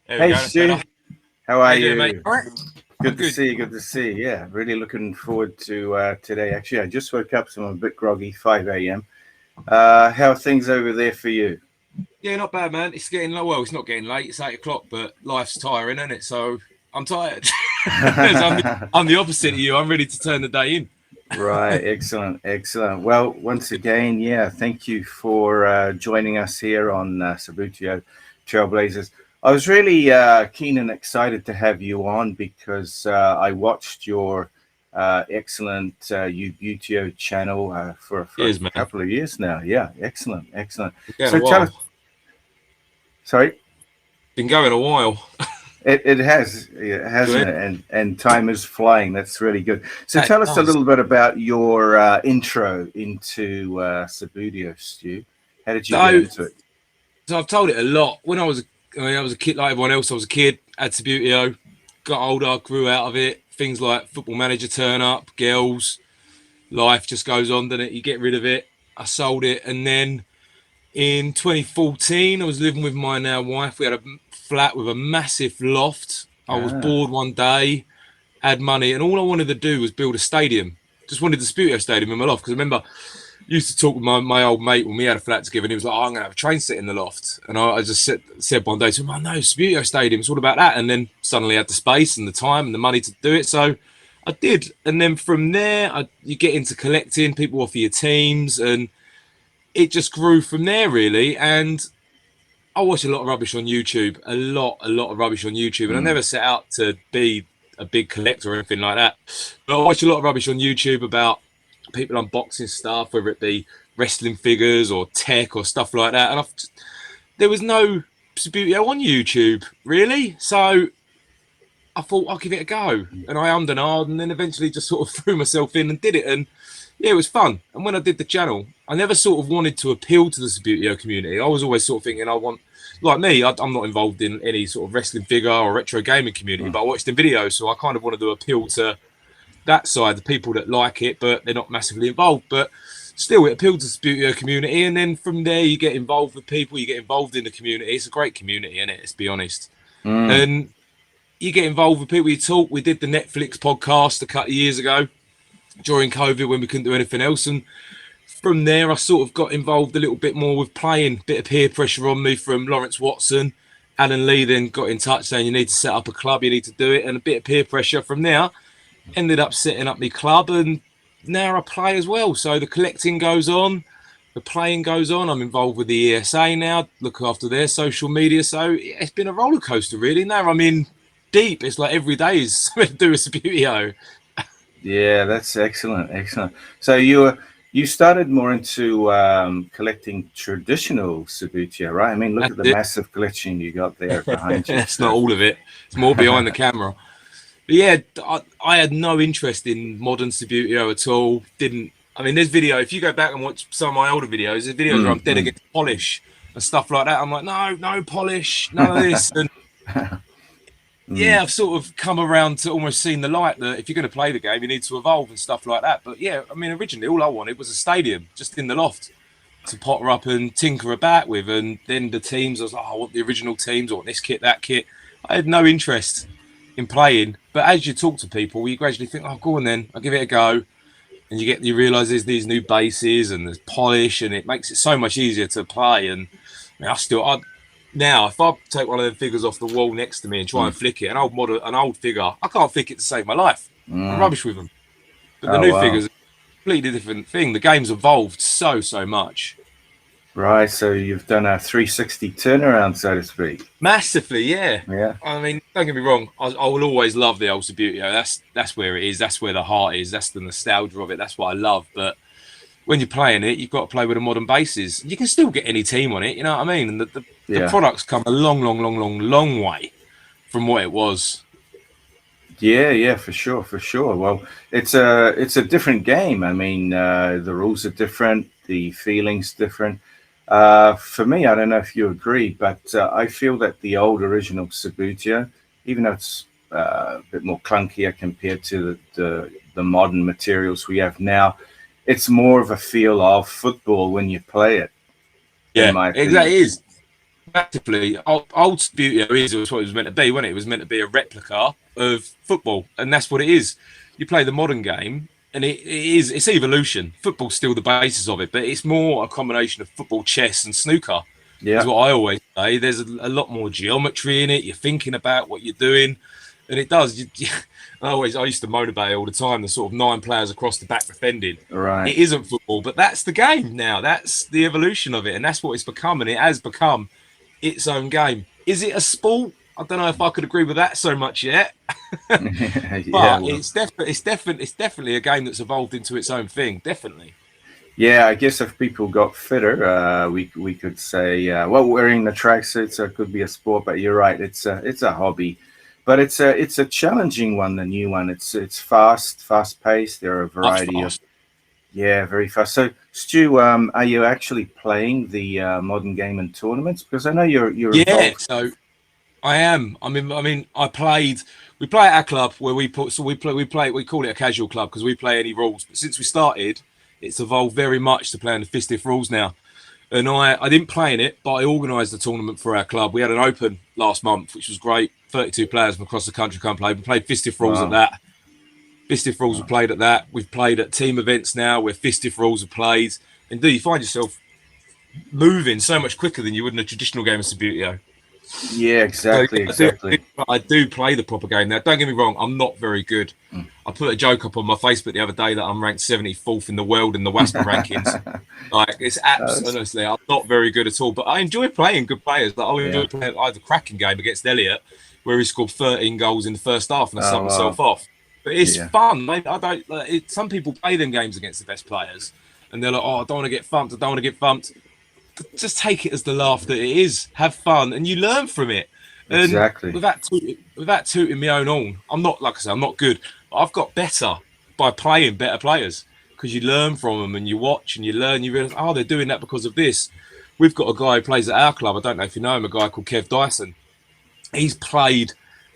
There we Hey go. That's better. Stu, how How are you doing, mate? you? All right. I'm Good to good. see you. Good to see you. Yeah, really looking forward to today. Actually, I just woke up, so I'm a bit groggy. 5 a.m. How are things over there for you? Yeah, not bad, man. It's getting low. Well, it's not getting late. It's 8 o'clock, but life's tiring, isn't it? So I'm tired. So I'm the opposite of you. I'm ready to turn the day in. Right, excellent, excellent. Well, once again, yeah, thank you for joining us here on Subbuteo Trailblazers. I was really keen and excited to have you on because I watched your excellent Subbuteo channel for a Cheers, man. couple of years now. Yeah, excellent, excellent. Been going a So tell us, while. sorry. Been going a while. It has, yeah, Go hasn't ahead. it? And time is flying. That's really good. So That tell us a does. little bit about your intro into Subbuteo, Stu. How did you get So, into it? so I've told it a lot. When I was a kid like everyone else. I was a kid. Had Subbuteo. Got older. Grew out of it. Things like Football Manager turn up. Girls. Life just goes on, doesn't it? You get rid of it. I sold it, and then in 2014, I was living with my now wife. We had a flat with a massive loft. I was Ah, bored one day, had money, and all I wanted to do was build a stadium. Just wanted the Subbuteo Stadium in my loft. Because I remember I used to talk with my old mate when we had a flat together, and he was like, oh, I'm going to have a train set in the loft. And I just said one day to him, oh, no, Subbuteo Stadium, it's all about that. And then suddenly I had the space and the time and the money to do it. So I did. And then from there, you get into collecting, people offer you teams, and it just grew from there, really. And I watch a lot of rubbish on YouTube, a lot of rubbish on YouTube, and I mm, never set out to be a big collector or anything like that. But I watch a lot of rubbish on YouTube about people unboxing stuff, whether it be wrestling figures or tech or stuff like that. And there was no Subbuteo on YouTube, really. So I thought I'll give it a go, and I ummed and ahed, and then eventually just sort of threw myself in and did it, and yeah, it was fun. And when I did the channel, I never sort of wanted to appeal to the Subbuteo community. I was always sort of thinking, I want, like me, I'm not involved in any sort of wrestling figure or retro gaming community, mm. but I watched the videos, so I kind of wanted to appeal to that side, the people that like it, but they're not massively involved. But still, it appealed to the Subbuteo community, and then from there, you get involved with people, you get involved in the community. It's a great community, isn't it? Let's be honest. Mm. And you get involved with people, you talk. We did the Netflix podcast a couple of years ago during COVID when we couldn't do anything else. And from there, I sort of got involved a little bit more with playing, bit of peer pressure on me from Lawrence Watson. Alan Lee then got in touch saying, you need to set up a club, you need to do it. And a bit of peer pressure from there, ended up setting up my club. And now I play as well. So the collecting goes on, the playing goes on. I'm involved with the ESA now, look after their social media. So it's been a roller coaster, really. Now I'm in deep. It's like every day is something to do with Subbuteo. Yeah, that's excellent, excellent. So you started more into collecting traditional Subbuteo, right? I mean, look That's at the it. massive collection you got there behind you. That's not So all of it. It's more behind the camera. But yeah, I had no interest in modern Subbuteo at all. Didn't. I mean, there's video. If you go back and watch some of my older videos, there's videos where I'm mm, dead mm. against polish and stuff like that. I'm like, no, no polish, none of this. And Mm. yeah, I've sort of come around to almost seeing the light that if you're going to play the game, you need to evolve and stuff like that. But yeah, I mean, originally all I wanted was a stadium just in the loft to potter up and tinker about with. And then the teams, I was like, oh, I want the original teams, I want this kit, that kit. I had no interest in playing. But as you talk to people, you gradually think, oh, go on then, I'll give it a go. And you realise there's these new bases and there's polish, and it makes it so much easier to play. And I mean, now if I take one of the figures off the wall next to me and try Mm. and flick it, an old figure, I can't flick it to save my life. I'm Mm. rubbish with them. But the Oh new wow. figures are a completely different thing. The game's evolved so much. Right, so you've done a 360 turnaround, so to speak. Massively, yeah. Yeah. I mean, don't get me wrong. I will always love the old Subbuteo. That's where it is. That's where the heart is. That's the nostalgia of it. That's what I love. But when you're playing it, you've got to play with the modern bases. You can still get any team on it. You know what I mean? And the Yeah. product's come a long way from what it was. Yeah, yeah, for sure, for sure. Well, it's a different game. I mean, the rules are different, the feelings different. For me, I don't know if you agree, but I feel that the old original Subbuteo, even though it's a bit more clunkier compared to the modern materials we have now, it's more of a feel of football when you play it, in Yeah, my exactly. opinion. It is. massively. Old Subbuteo is what it was meant to be, wasn't it? It was meant to be a replica of football, and that's what it is. You play the modern game, and it's evolution. Football's still the basis of it, but it's more a combination of football, chess, and snooker. Is Yeah, what I always say. There's a lot more geometry in it. You're thinking about what you're doing, and it does. I used to moan about it all the time. The sort of 9 players across the back defending. right. It isn't football, but that's the game now. That's the evolution of it, and that's what it's become. And it has become its own game. Is it a sport? I don't know if I could agree with that so much yet. Yeah, But well, it's definitely a game that's evolved into its own thing. Definitely. yeah. I guess if people got fitter, we could say, well, wearing the tracksuits could be a sport. But you're right, it's a hobby, but it's a challenging one. The new one, it's fast paced. There are a Much variety of faster. yeah, very fast. So, Stu, are you actually playing the modern game in tournaments? Because I know you're Yeah. involved. So I am. I mean, I played. We play at our club where we put. So we play. We play. We call it a casual club because we play any rules. But since we started, it's evolved very much to playing the fistf rules now. And I didn't play in it, but I organised a tournament for our club. We had an open last month, which was great. 32 players from across the country come play. We played fistf rules at Wow. that. Fistf rules were played at that. We've played at team events now where fistf rules are played. And you find yourself moving so much quicker than you would in a traditional game of Subbuteo. Yeah, So exactly, yeah, exactly. I do play the proper game now. Don't get me wrong, I'm not very good. Mm. I put a joke up on my Facebook the other day that I'm ranked 74th in the world in the WASPA rankings. Like it's honestly, I'm not very good at all. But I enjoy playing good players. Like I Yeah. enjoy playing. I had a cracking game against Elliot where he scored 13 goals in the first half and I Oh, sucked wow. myself off. But it's Yeah. fun. I don't. Some people play them games against the best players, and they're like, "Oh, I don't want to get thumped. I don't want to get thumped." Just take it as the laugh that it is. Have fun, and you learn from it. And Exactly. without tooting my own horn, I'm not like I say, I'm not good, but I've got better by playing better players because you learn from them and you watch and you learn. You realize, oh, they're doing that because of this. We've got a guy who plays at our club. I don't know if you know him, a guy called Kev Dyson. He's played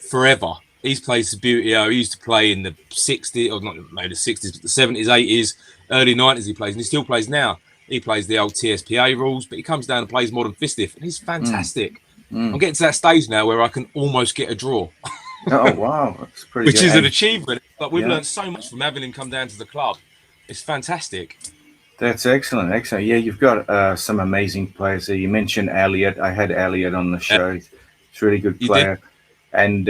forever. He's played Subbuteo. He used to play in the 60s, or not maybe the 60s, but the 70s, 80s, early 90s he plays, and he still plays now. He plays the old TSPA rules, but he comes down and plays modern fistf, and he's Mm, fantastic. I'm mm. getting to that stage now where I can almost get a draw, Oh, wow. That's pretty which good. is an And achievement. But we've yeah, learned so much from having him come down to the club. It's fantastic. that's excellent. Excellent. Yeah, you've got some amazing players there. You mentioned Elliot. I had Elliot on the show. He's a really good You did? player. And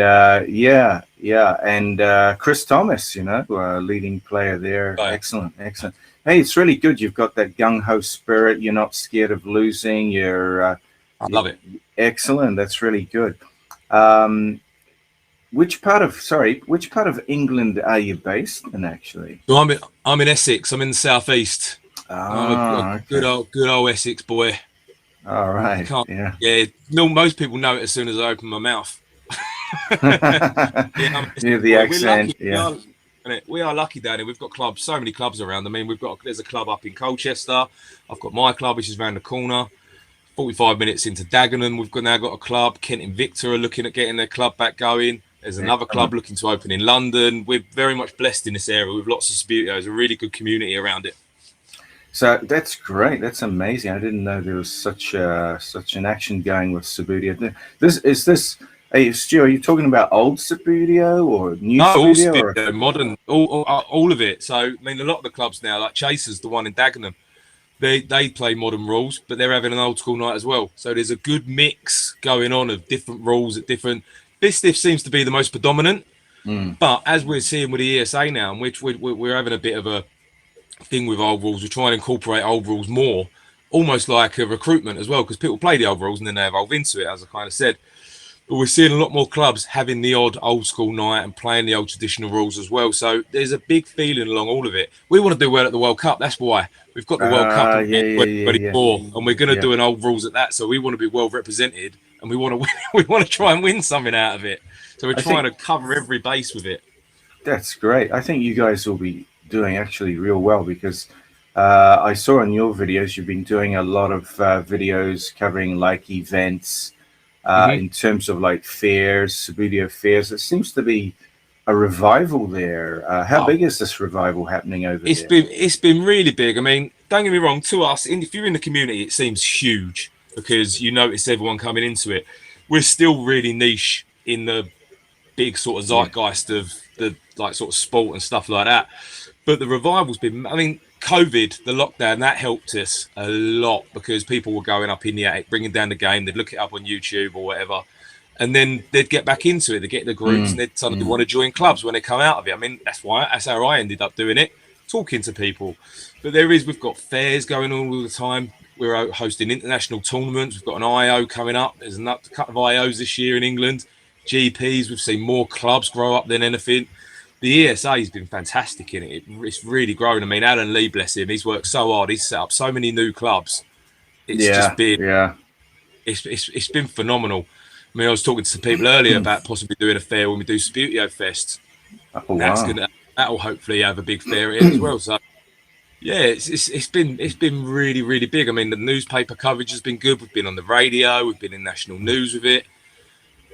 yeah. And Chris Thomas, leading player there. Oh, Excellent, excellent. Hey, it's really good. You've got that gung ho spirit. You're not scared of losing. I love it. Excellent. That's really good. Um, which part of England are you based in actually? So I'm in Essex. I'm in the southeast. I'm a Ah, okay. good old Essex boy. All You right. can't. Yeah. Yeah, no, most people know it as soon as I open my mouth. Yeah, I'm a Yeah, Essex the boy. We're lucky. accent. Yeah. We are lucky down here. We've got clubs, so many clubs around. I mean, there's a club up in Colchester. I've got my club, which is around the corner. 45 minutes into Dagenham, now got a club. Kent and Victor are looking at getting their club back going. There's another club Excellent. looking to open in London. We're very much blessed in this area with lots of Subbuteo. There's a really good community around it. So that's great. That's amazing. I didn't know there was such an action going with Subbuteo. This. Hey, Stu, are you talking about old Subbuteo or new No, all Subbuteo or? Subbuteo, modern, all of it. So, I mean, a lot of the clubs now, like Chasers, the one in Dagenham, they play modern rules, but they're having an old school night as well. So there's a good mix going on of different rules at different. Fistf seems to be the most predominant, Mm, but as we're seeing with the ESA now, and which we're having a bit of a thing with old rules, we're trying to incorporate old rules more, almost like a recruitment as well, because people play the old rules and then they evolve into it, as I kind of said. But we're seeing a lot more clubs having the odd old school night and playing the old traditional rules as well. So there's a big feeling along all of it. We want to do well at the World Cup. That's why we've got the World Cup in yeah, 2024, and we're going to yeah. do an old rules at that. So we want to be well represented, and we want to win, we want to try and win something out of it. So we're I trying think to cover every base with it. that's great. I think you guys will be doing actually real well because I saw in your videos you've been doing a lot of videos covering like events Mm-hmm. in terms of like fairs, Subbuteo fairs. It seems to be a revival there. How Oh, big is this revival happening over there? it's been really big. I mean, don't get me wrong. To us, if you're in the community, it seems huge. because you notice everyone coming into it. We're still really niche in the big sort of Yeah. zeitgeist of the like sort of sport and stuff like that. But the revival's been, I mean, COVID, the lockdown, that helped us a lot because people were going up in the attic, bringing down the game. They'd look it up on YouTube or whatever, and then they'd get back into it. They'd get in the groups and Mm, they'd suddenly mm. want to join clubs when they come out of it. I mean, that's how I ended up doing it, talking to people. But we've got fairs going on all the time. We're hosting international tournaments. We've got an IO coming up. There's a couple of IOs this year in England. GPs. We've seen more clubs grow up than anything. The ESA has been fantastic in it. It's really grown. I mean, Alan Lee, bless him, he's worked so hard. He's set up so many new clubs. It's just Yeah, been yeah. it's been phenomenal. I mean, I was talking to some people earlier about possibly doing a fair when we do Subbuteo Fest. Oh wow. That'll hopefully have a big fair in it as well. So yeah, it's been really big. I mean, the newspaper coverage has been good. We've been on the radio. We've been in national news with it.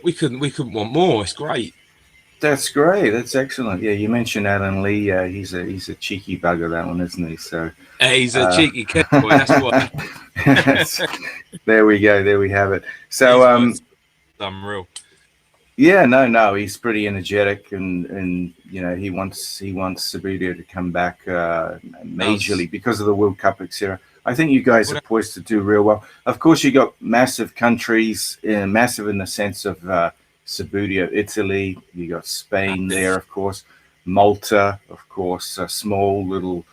We couldn't want more. It's great. That's great. That's excellent. Yeah, you mentioned Alan Lee. He's a cheeky bugger, that one, isn't he? So He's a cheeky kid boy. That's what. there we go. There we have it. He's So worth unreal. yeah, no, he's pretty energetic, and he wants Subbuteo to come back majorly because of the World Cup, etc. I think you guys are poised to do real well. Of course, you got massive countries, massive in the sense of Subbuteo, Italy. You got Spain there, of course. Malta, of course, a small little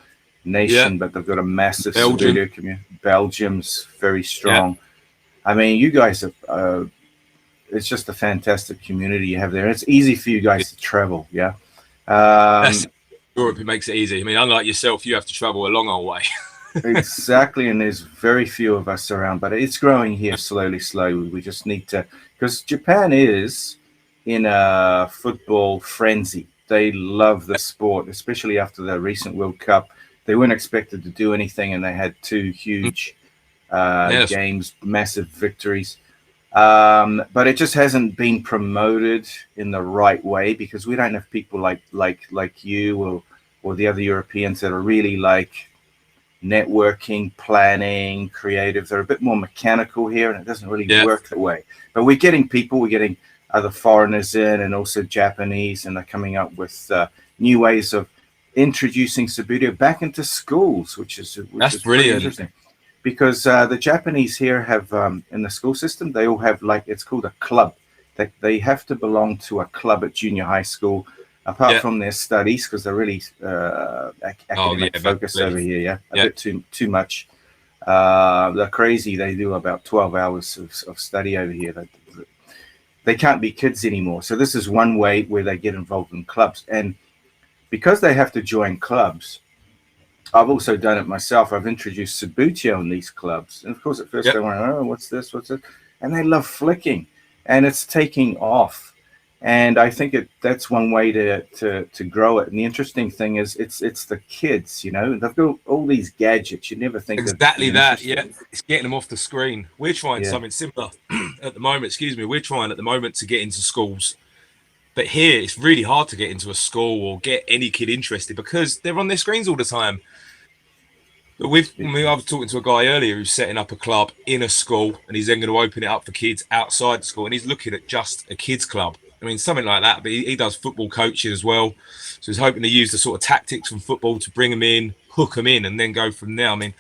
nation, but they've got a massive Subbuteo community. Belgium's very strong. I mean, you guys are. It's just a fantastic community you have there. It's easy for you guys to travel, yeah. Europe, it makes it easy. I mean, unlike yourself, you have to travel a long old way. Exactly, and there's very few of us around, but it's growing here slowly. We just need to, because Japan is in a football frenzy. They love the sport, especially after the recent World Cup. They weren't expected to do anything, and they had two huge games, massive victories. But it just hasn't been promoted in the right way because we don't have people like you or the other Europeans that are really like networking, planning, creative. They're a bit more mechanical here, and it doesn't really work that way. But we're getting other foreigners in, and also Japanese, and they're coming up with new ways of introducing Subbuteo back into schools, which is brilliant. Interesting. Because the Japanese here have, in the school system, they all have it's called a club. They have to belong to a club at junior high school, apart from their studies, because they're really academic focused over here, a bit too much. They're crazy. They do about 12 hours of study over here. They can't be kids anymore. So this is one way where they get involved in clubs. And because they have to join clubs, I've also done it myself. I've introduced Subbuteo in these clubs. And of course, at first they went, oh, what's this? And they love flicking. And it's taking off. And I think that's one way to grow it. And the interesting thing is it's the kids, they've got all these gadgets. You never think exactly that. Yeah, it's getting them off the screen. We're trying something similar at the moment. We're trying at the moment to get into schools. But here, it's really hard to get into a school or get any kid interested because they're on their screens all the time. But I was talking to a guy earlier who's setting up a club in a school, and he's then going to open it up for kids outside the school, and he's looking at just a kids club. I mean, something like that. But he does football coaching as well, so he's hoping to use the sort of tactics from football to bring them in, hook them in, and then go from there. I mean,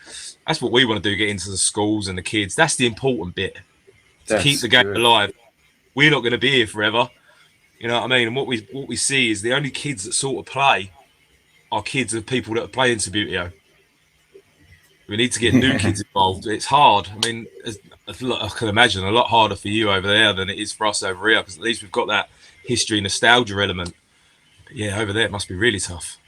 that's what we want to do: get into the schools and the kids. That's the important bit to keep the game alive. We're not going to be here forever. You know what I mean? And what we see is the only kids that sort of play are kids of people that are playing Subbuteo. We need to get new kids involved. It's hard. I mean, I can imagine a lot harder for you over there than it is for us over here, because at least we've got that history, nostalgia element. But yeah, over there it must be really tough.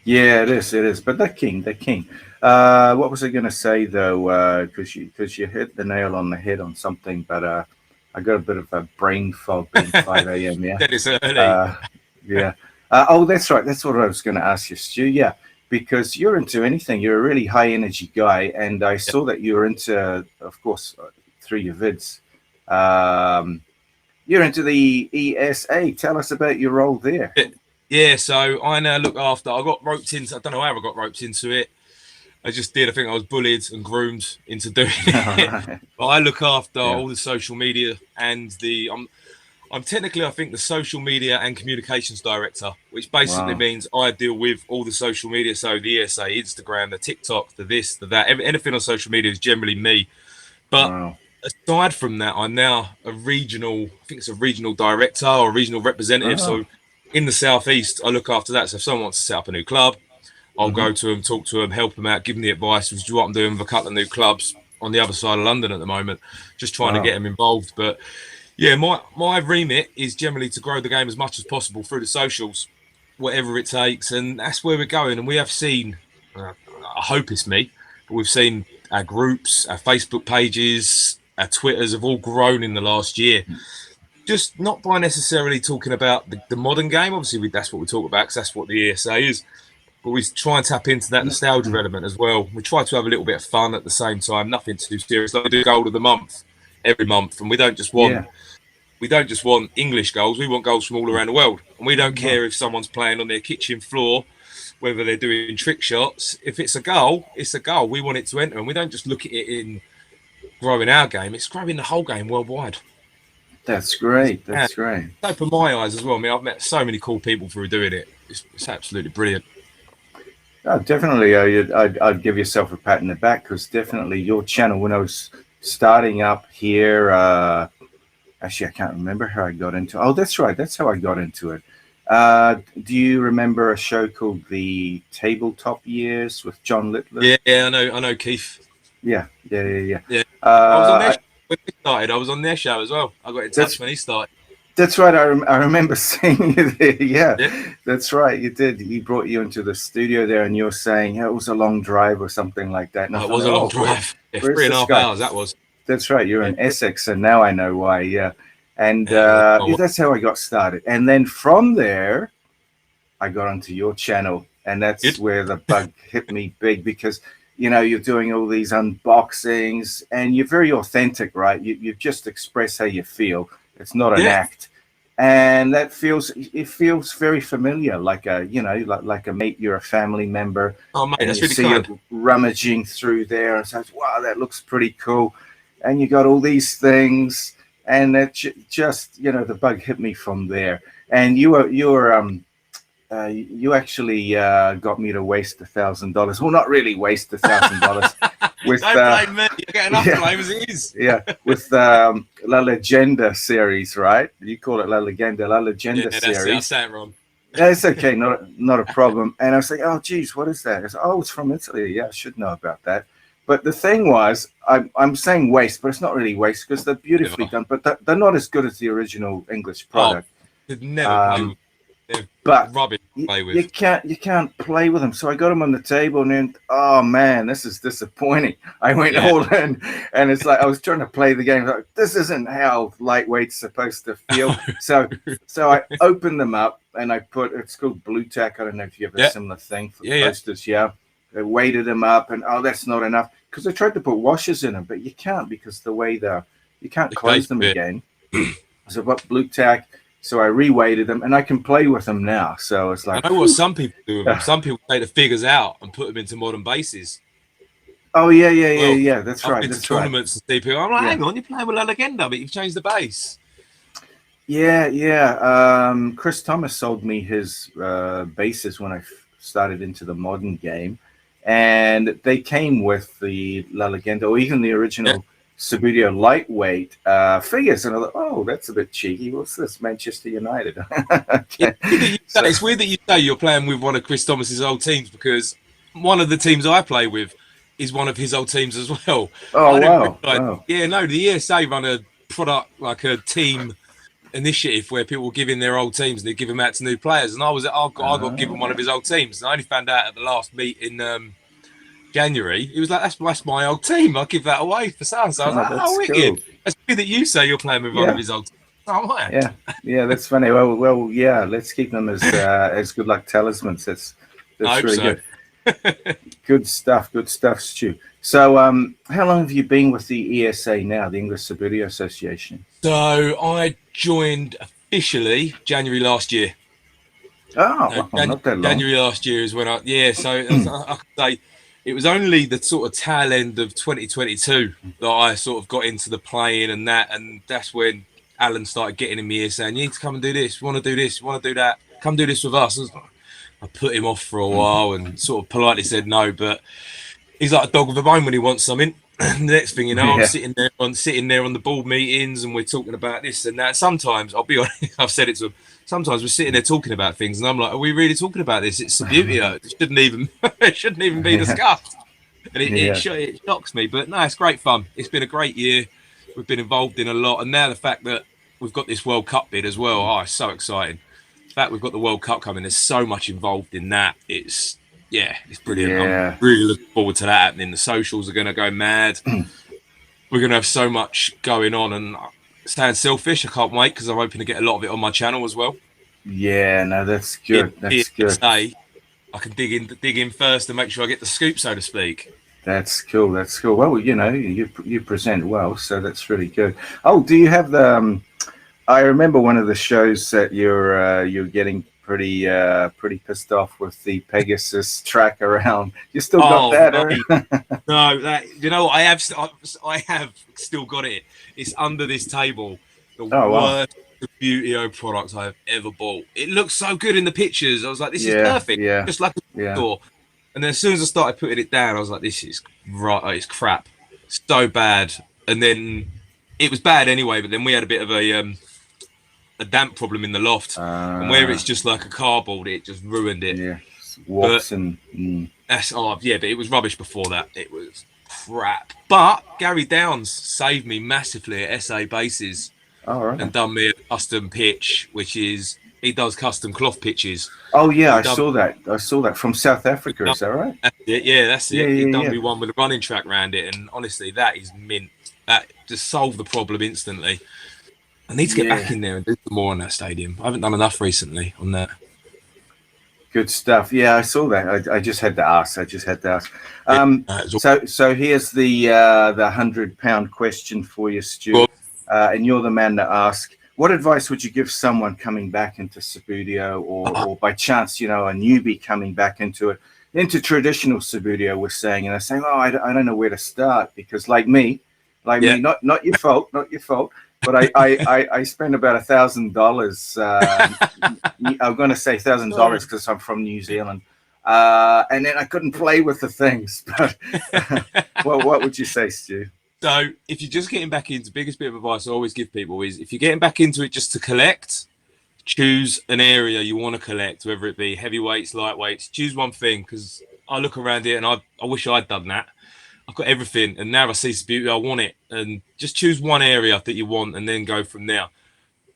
Yeah, it is. But they're keen. What was I going to say though? Because you hit the nail on the head on something, but I got a bit of a brain fog being 5 a.m. Yeah, that is early. Yeah. Oh, that's right. That's what I was going to ask you, Stu. Yeah. Because you're into anything. You're a really high energy guy. And I saw that you were into, of course, through your vids, you're into the ESA. Tell us about your role there. Yeah, so I now look after, I got roped into, I don't know how I got roped into it. I just did. I think I was bullied and groomed into doing All it. right. But I look after Yeah. all the social media and I'm technically, I think, the social media and communications director, which basically Wow. means I deal with all the social media. So the ESA, Instagram, the TikTok, the this, the that, anything on social media is generally me. But Wow. aside from that, I'm now a regional, I think it's a regional director or regional representative. Oh. So in the Southeast, I look after that. So if someone wants to set up a new club, I'll Hmm. go to them, talk to them, help them out, give them the advice, which is what I'm doing with a couple of new clubs on the other side of London at the moment, just trying to get Wow. them involved. But yeah, my remit is generally to grow the game as much as possible through the socials, whatever it takes, and that's where we're going. And we have seen, I hope it's me, but we've seen our groups, our Facebook pages, our Twitters have all grown in the last year. Just not by necessarily talking about the modern game. Obviously, that's what we talk about because that's what the ESA is. But we try and tap into that nostalgia element as well. We try to have a little bit of fun at the same time, nothing too serious. Like we do goal of the month every month, and we don't just want Yeah. English goals. We want goals from all around the world. And we don't Wow. care if someone's playing on their kitchen floor, whether they're doing trick shots. If it's a goal, it's a goal. We want it to enter. And we don't just look at it in growing our game, it's growing the whole game worldwide. That's great. Yeah. That's great. It's opened my eyes as well. I mean, I've met so many cool people through doing it. It's absolutely brilliant. Oh, definitely. I'd give yourself a pat in the back because definitely your channel, when I was starting up here, actually, I can't remember how I got into. Oh, that's right. That's how I got into it. Do you remember a show called The Tabletop Years with John Littler? Yeah, I know, Keith. Yeah. Yeah, I was on their Uh, show when he started. I was on their show as well. I got in touch when he started. That's right. I remember seeing you there. Yeah, Yeah, that's right. You did. He brought you into the studio there, and you were saying it was a long drive or something like that. And I it thought, was a long oh, drive. Yeah, where's three and a this half guy? hours. That was. That's right. You're Yeah, in Essex, and now I know why. Yeah, and yeah, yeah, that's how I got started. And then from there, I got onto your channel, and that's it. where the bug hit me big because you're doing all these unboxings, and you're very authentic, right? You just express how you feel. It's not an Yeah. act. And it feels very familiar, like like a mate, you're a family member, Oh mate, and that's you really see kind. it rummaging through there and says, "Wow, that looks pretty cool," and you got all these things, and it just the bug hit me from there. And you actually got me to waste $1,000. Well, not really waste $1,000 with Don't blame me. You get enough yeah. blame as it is. yeah, with La Legenda series, right? You call it La Legenda Yeah, that's it. I series. say it wrong. That's okay, not a problem. And I was like, oh, geez, what is that? I said, oh, it's from Italy. Yeah, I should know about that. But the thing was, I'm saying waste, but it's not really waste because they're beautifully done, but they're not as good as the original English product. Could never play with. They're But rubbish to play with. you can't play with them. So I got them on the table, and then oh man, this is disappointing. I went all in, and it's like I was trying to play the game. Like, this isn't how lightweight's supposed to feel. so I opened them up, and I put it's called Blue Tack. I don't know if you have a similar thing for posters. Yeah, I weighted them up, and oh, that's not enough because I tried to put washers in them, but you can't because the way you can't close them again. So I put Blue Tack. So I reweighted them, and I can play with them now. So it's like I know what some people do with them. Some people take the figures out and put them into modern bases. Oh yeah. That's I've right. been That's to tournaments and see people. I'm like, hang on, you're playing with La Legenda, but you've changed the base. Yeah. Chris Thomas sold me his bases when I started into the modern game, and they came with the La Legenda or even the original Subbuteo lightweight figures, and I thought, oh, that's a bit cheeky. What's this, Manchester United? Okay. It's weird that you say you're playing with one of Chris Thomas's old teams because one of the teams I play with is one of his old teams as well. Oh wow. Yeah, no, the ESA run a product like a team initiative where people give in their old teams and they give them out to new players. And I got given one of his old teams, and I only found out at the last meet in January. He was like, "That's my old team. I'll give that away for so." So I was like, "Oh, wicked!" Cool. That's good that you say you're playing with one of his old teams. Oh, wow. Yeah, that's funny. Well, yeah. Let's keep them as good luck talismans. That's really good. Good stuff, Stu. So, how long have you been with the ESA now, the English Subbuteo Association? So I joined officially January last year. Oh, not that long. January last year is when so I could say it was only the sort of tail end of 2022 that I sort of got into the playing and that's when Alan started getting in my ear saying, "You need to come and do this. You want to do this? You want to do that? Come do this with us." I put him off for a while and sort of politely said no, but he's like a dog with a bone when he wants something. The next thing you know, I'm sitting there on the board meetings and we're talking about this and that. Sometimes, I'll be honest, I've said it to him. Sometimes we're sitting there talking about things, and I'm like, "Are we really talking about this? It's Subbuteo. It shouldn't even be discussed." And it shocks me, but no, it's great fun. It's been a great year. We've been involved in a lot, and now the fact that we've got this World Cup bid as well, oh, it's so exciting. The fact we've got the World Cup coming, there's so much involved in that. It's brilliant. Yeah. I'm really looking forward to that happening. The socials are going to go mad. We're going to have so much going on, and staying selfish, I can't wait because I'm hoping to get a lot of it on my channel as well. Yeah, no, that's good. That's good. I can dig in first and make sure I get the scoop, so to speak. That's cool. That's cool. Well, you know, you present well, so that's really good. Oh, do you have the? I remember one of the shows that you're getting pretty pissed off with the Pegasus track around. You still got that? No, that you know, I have still got it. It's under this table. The worst Subbuteo product I've ever bought. It looks so good in the pictures. I was like, this is perfect, just like a store. And then as soon as I started putting it down, I was like, this is right. It's crap, so bad. And then it was bad anyway. But then we had a bit of a damp problem in the loft, and where it's just like a cardboard, it just ruined it. Yeah, but it was rubbish before that. It was crap. But Gary Downs saved me massively at SA Bases. And done me a custom pitch, which is he does custom cloth pitches. Oh yeah, I saw that from South Africa. Is that right? That's it. Yeah, that's it. He done me one with a running track around it, and honestly, that is mint. That just solved the problem instantly. I need to get back in there and do some more on that stadium. I haven't done enough recently on that. Good stuff. Yeah, I saw that. I just had to ask. So here's the £100 question for you, Stu. And you're the man to ask. What advice would you give someone coming back into Subbuteo, or by chance, you know, a newbie coming back into traditional Subbuteo? We're saying, and they're saying, "Oh, I don't know where to start," because like me, not your fault, but I spent about $1,000. I'm going to say $1,000 because I'm from New Zealand, and then I couldn't play with the things. But what would you say, Stu? So if you're just getting back into, the biggest bit of advice I always give people is, if you're getting back into it just to collect, choose an area you want to collect, whether it be heavyweights, lightweights. Choose one thing, because I look around here and I wish I'd done that. I've got everything, and now I see Subbuteo, I want it. And just choose one area that you want and then go from there.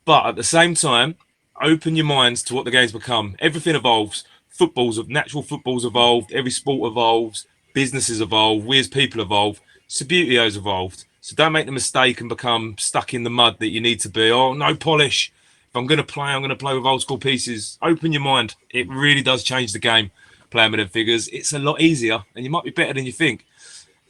But at the same time, open your minds to what the game's become. Everything evolves. Natural football's evolved. Every sport evolves. Businesses evolve. We as people evolve. Subbuteo's evolved, so don't make the mistake and become stuck in the mud that you need to be. Oh, no polish. If I'm going to play, I'm going to play with old school pieces. Open your mind. It really does change the game, playing with them figures. It's a lot easier, and you might be better than you think.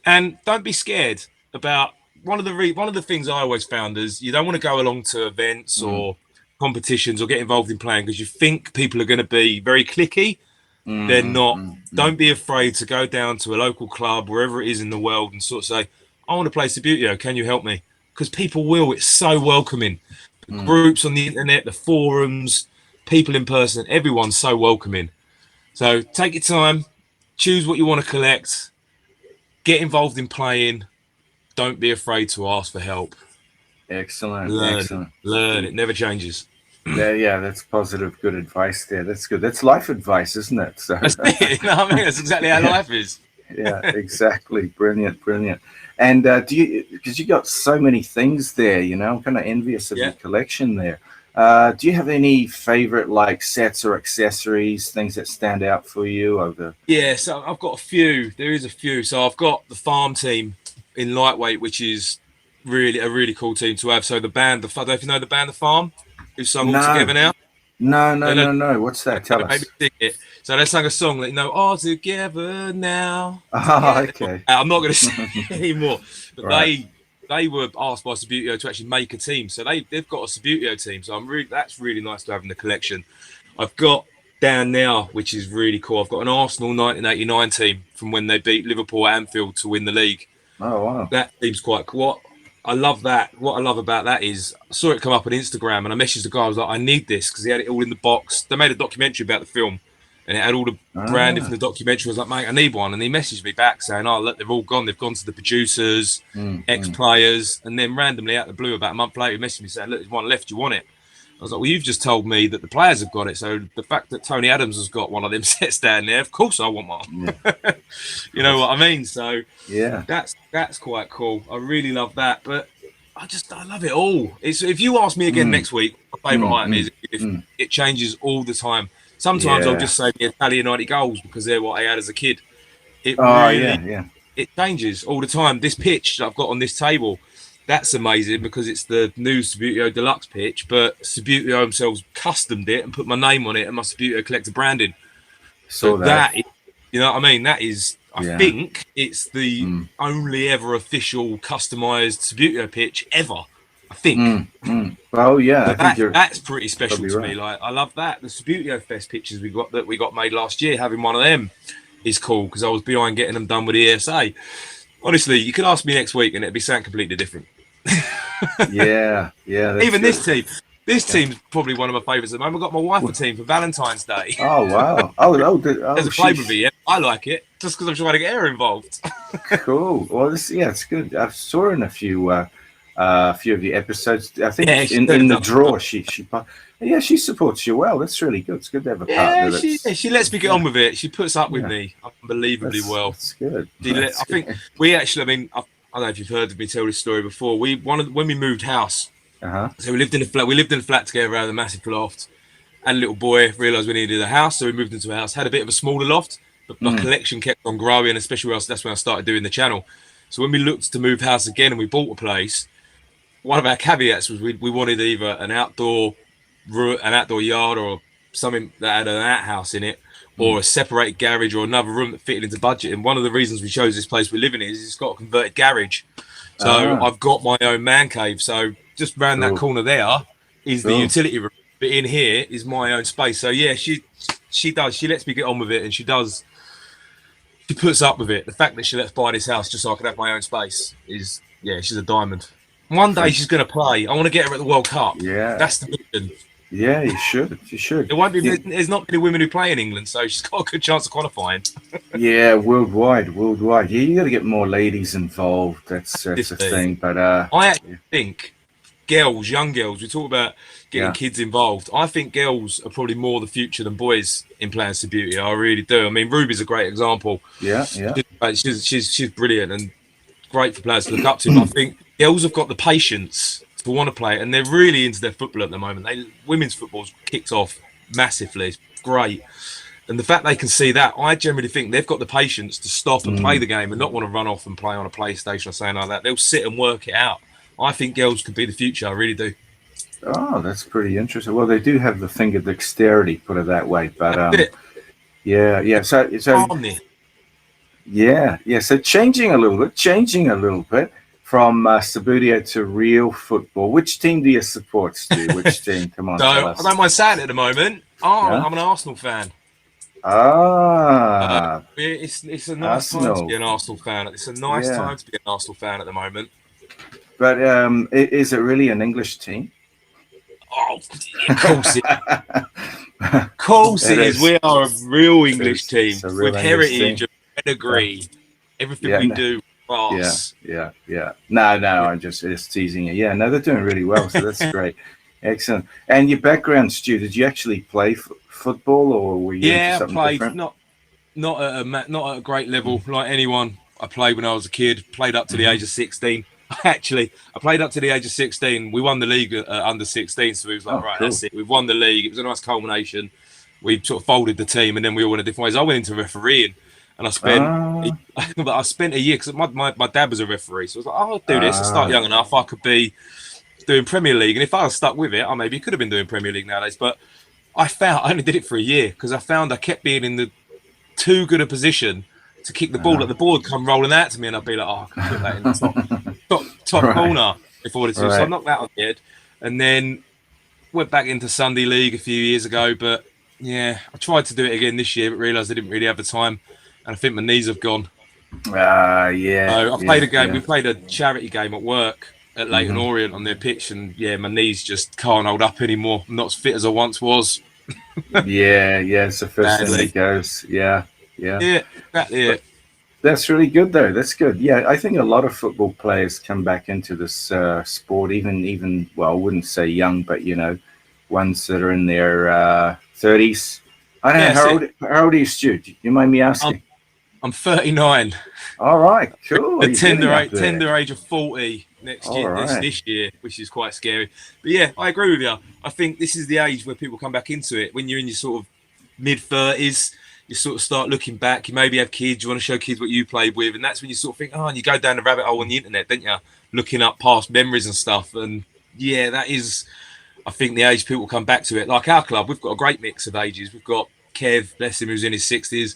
And don't be scared about one of the things I always found is, you don't want to go along to events or competitions or get involved in playing because you think people are going to be very cliquey. They're not. Don't be afraid to go down to a local club, wherever it is in the world, and sort of say, "I want to play Subbuteo. Can you help me?" Because people will. It's so welcoming. The groups on the internet, the forums, people in person, everyone's so welcoming. So take your time, choose what you want to collect, get involved in playing. Don't be afraid to ask for help. Excellent. Learn. It never changes. Yeah, that's positive, good advice there. That's good. That's life advice, isn't it? So that's it. No, I mean, that's exactly how life is. Yeah, exactly. Brilliant. And do you, because you got so many things there, you know, I'm kind of envious of your collection there. Do you have any favorite like sets or accessories, things that stand out for you over? Yeah, so I've got a few. There is a few. So I've got the farm team in lightweight, which is really a really cool team to have. So the band, I don't know if you know the band, The Farm, who sung All Together Now. No. What's that? Tell us. Maybe sing it. So they sang a song that, you know, All Together Now. Oh, okay. I'm not going to sing it anymore. But they were asked by Subbuteo to actually make a team. So they've got a Subbuteo team. So that's really nice to have in the collection. I've got down now, which is really cool. I've got an Arsenal 1989 team from when they beat Liverpool at Anfield to win the league. Oh wow! That team's quite cool. What I love about that is I saw it come up on Instagram and I messaged the guy. I was like, I need this because he had it all in the box. They made a documentary about the film and it had all the branding from the documentary. I was like, mate, I need one. And he messaged me back saying, oh, look, they've all gone. They've gone to the producers, ex-players. And then randomly out of the blue, about a month later, he messaged me saying, look, there's one left. Do you want it? I was like, well, you've just told me that the players have got it. So the fact that Tony Adams has got one of them sets down there, of course I want one. Yeah. You know what I mean? So yeah, that's quite cool. I really love that. But I love it all. If you ask me again next week, my favourite item is it changes all the time. Sometimes I'll just say the Italian 90 goals because they're what I had as a kid. It changes all the time. This pitch that I've got on this table, that's amazing because it's the new Subbuteo Deluxe pitch, but Subbuteo themselves customed it and put my name on it and my Subbuteo Collector branding. So that is, you know what I mean? That is, I think it's the only ever official customized Subbuteo pitch ever. I think. Oh yeah, that's pretty special to me. Like I love that. The Subbuteo Fest pictures we got made last year. Having one of them is cool because I was behind getting them done with the ESA. Honestly, you could ask me next week and it'd be something completely different. yeah. Even good. This team's probably one of my favourites at the moment. I've got my wife a team for Valentine's Day. Oh wow! There's a flavour of it. I like it just because I'm trying to get her involved. Cool. Well, it's good. I saw her in a few of the episodes. I think in the draw she supports you well. That's really good. It's good to have a partner. She lets me get on with it. She puts up with me unbelievably well. That's good. I think we actually. I mean, I don't know if you've heard me tell this story before. When we moved house. So we lived in a flat. We lived in a flat together out of a massive loft. And a little boy realised we needed a house, so we moved into a house. Had a bit of a smaller loft, but my collection kept on growing, especially that's when I started doing the channel. So when we looked to move house again and we bought a place, one of our caveats was we wanted either an outdoor yard or something that had an outhouse in it, or a separated garage or another room that fitted into budget. And one of the reasons we chose this place we live in is it's got a converted garage. So I've got my own man cave. So just round that corner there is the utility room, but in here is my own space. So yeah, she lets me get on with it, and she puts up with it. The fact that she lets buy this house just so I can have my own space is she's a diamond. One day she's going to play. I want to get her at the World Cup. Yeah, that's the mission. Yeah, you should. There won't be. There's not many women who play in England, so she's got a good chance of qualifying. Yeah, worldwide. Yeah, you got to get more ladies involved. That's a thing. But I actually think young girls. We talk about getting kids involved. I think girls are probably more the future than boys in playing Subbuteo. I really do. I mean, Ruby's a great example. Yeah. She's brilliant and great for players to look up to. But I think girls have got the patience to want to play it, and they're really into their football at the moment. Women's football's kicked off massively. It's great. And the fact they can see that, I generally think they've got the patience to stop and play the game and not want to run off and play on a PlayStation or something like that. They'll sit and work it out. I think girls could be the future. I really do. Oh, that's pretty interesting. Well, they do have the finger dexterity, put it that way. But yeah. So So changing a little bit from Subbuteo to real football. Which team do you support, Stu? Which team? Come on, tell us. I don't mind saying it at the moment. I'm an Arsenal fan. It's a nice time to be an Arsenal fan. It's a nice time to be an Arsenal fan at the moment. But is it really an English team? Oh, of course it is. Of course it is. We are a real English team with heritage and pedigree. Everything we do. Yeah. No, I'm just teasing you. Yeah, no, they're doing really well, so that's great. Excellent. And your background, Stu, did you actually play football, or were you into something played different? Not at a great level like anyone. I played when I was a kid, played up to the age of 16. Actually, I played up to the age of 16. We won the league under 16, so we was like, cool. That's it. We've won the league. It was a nice culmination. We sort of folded the team, and then we all went in different ways. I went into refereeing, and I spent a year because my dad was a referee, so I was like, I'll do this. I start young enough. I could be doing Premier League, and if I was stuck with it, I maybe could have been doing Premier League nowadays. But I only did it for a year because I found I kept being in the too good a position to kick the ball. Like the ball would come rolling out to me, and I'd be like, I can put that in the top corner if I wanted to. So I knocked that on the head, and then went back into Sunday League a few years ago. But Yeah, I tried to do it again this year, but realised I didn't really have the time, and I think my knees have gone. Yeah, So I played yeah, a game. yeah. We played a charity game at work at Leighton Hmm. Orient on their pitch, and yeah, my knees just can't hold up anymore. I'm not as fit as I once was. Yeah, yeah. It's the first thing that Sadly. goes. Yeah, yeah. Yeah, exactly But it. that's really good, though. That's good. Yeah, I think a lot of football players come back into this sport, even well, I wouldn't say young, but ones that are in their 30s. I don't Yeah, know that's it. how old are you, Stu? Do you mind me I'm asking? I'm 39. All right, cool. The You're getting tender up age, there. tender age of 40 next All year, right. this year, which is quite scary. But yeah, I agree with you. I think this is the age where people come back into it. When you're in your sort of mid 30s, you sort of start looking back. You maybe have kids. You want to show kids what you played with, and that's when you sort of think, oh, and you go down the rabbit hole on the internet, don't you? Looking up past memories and stuff. And yeah, that is, I think, the age people come back to it. Like our club, we've got a great mix of ages. We've got Kev, bless him, who's in his 60s.